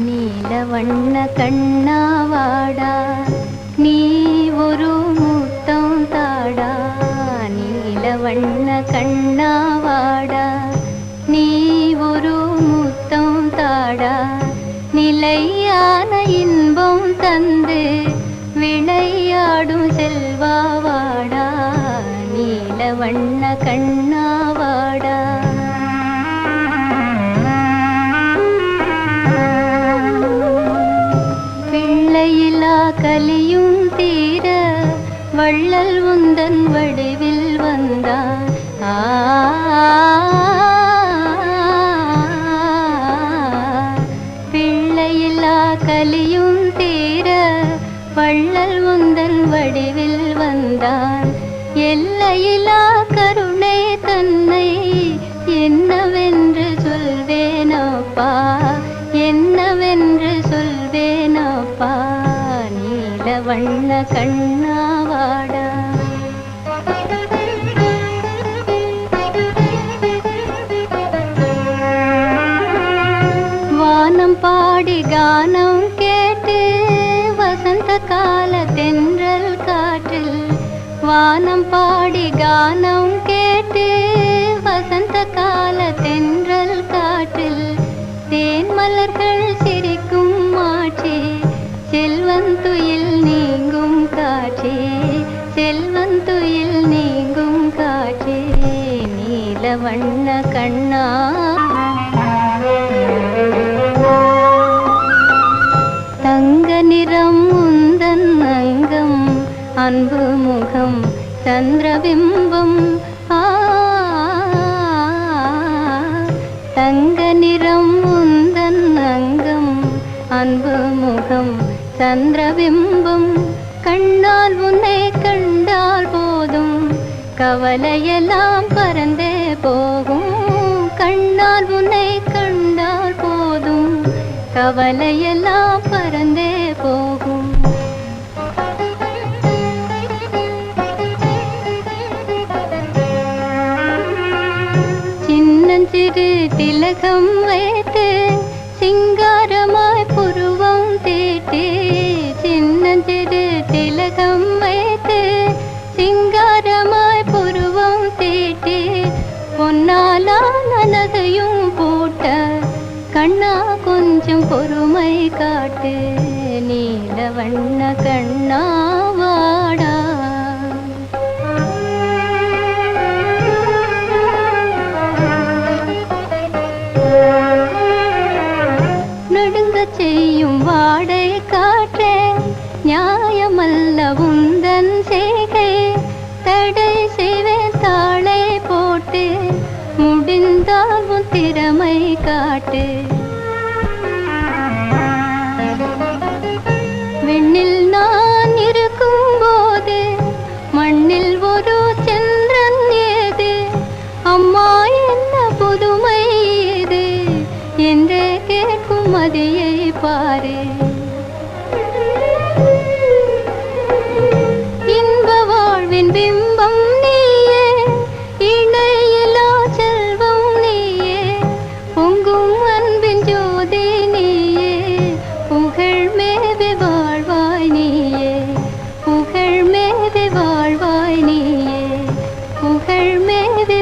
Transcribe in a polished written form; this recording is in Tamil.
நீலவண்ண கண்ணாவாடா நீ ஒரு முத்தம் தாடா. நீலவண்ண கண்ணாவாடா நீ ஒரு முத்தம் தாடா. நிலையான இன்பம் தந்து விளையாடும் செல்வாவாடா. நீலவண்ண கண்ணாவாடா. பிள்ளையிலா கலியும் தீர வள்ளல் உந்தன் வடிவில் வந்தான். பிள்ளையிலா கலியும் தீர வள்ளல் உந்தன் வடிவில் வந்தான். எல்லையிலா கருணை தன்னை என்னவென்று சொல்வேனப்பா, என்னவென்று சொல்வேனப்பா. நீலவண்ண கண்ணாவாடா. வானம் பாடி கானம் கேட்டு வசந்த கால தென்றல் காற்றில். வானம் பாடி கானம் கேட்டு வசந்த கால தென்றல் காற்றில். தேன் மலர்கள் சிரிக்கும் மாட்சி செல்வந்துயில் நீங்கும் காட்சி, செல்வந்துயில் நீங்கும் காட்சி. நீலவண்ண கண்ணா. தங்க நிறம் உந்தன் அங்கம் அன்பு முகம் சந்திரபிம்பம். தங்க நிறம் உந்தன் அங்கம் அன்பு முகம் சந்திரபிம்பம். கண்ணால் உன்னை கண்டால் போதும் கவலையெல்லாம் பறந்தே போகும். கண்ணால் உன்னை கண்டால் போதும் கவலையெல்லாம் பறந்தே போகும். சின்னஞ்சிறு திலகம் வைத்து சிங்காரமாய் புருவம் தீட்டி. சின்னஞ்சிறு திலகம் வைத்து சிங்காரமாய் புருவம் தீட்டி. பொன்னாலான நகையும் பூட்ட கண்ணா கொஞ்சம் பொறுமை காட்டு. நீலவண்ண கண்ணாவாடா. நடுங்க செய்யும் வாடை காற்றே நியாயமல்ல உந்தன் செய்கை. தடை செய்வேன் தாளை போட்டு முடிந்தால் உன் திறமை காட்டு. விண்ணில் நான் இருக்கும் போது மண்ணில் ஒரு சந்திரன் ஏது. அம்மா என்ன புதுமை இது என்றே கேட்கும் மதியை பாரு. இன்ப வாழ்வின் பிம்பம் நீயே, இணையிலா செல்வம் நீயே. பொங்கும் அன்பின் ஜோதி நீயே, புகழ் மேவி வாழ்வாய் நீயே. புகழ் மேவி வாழ்வாய் நீயே, புகழ் மேவி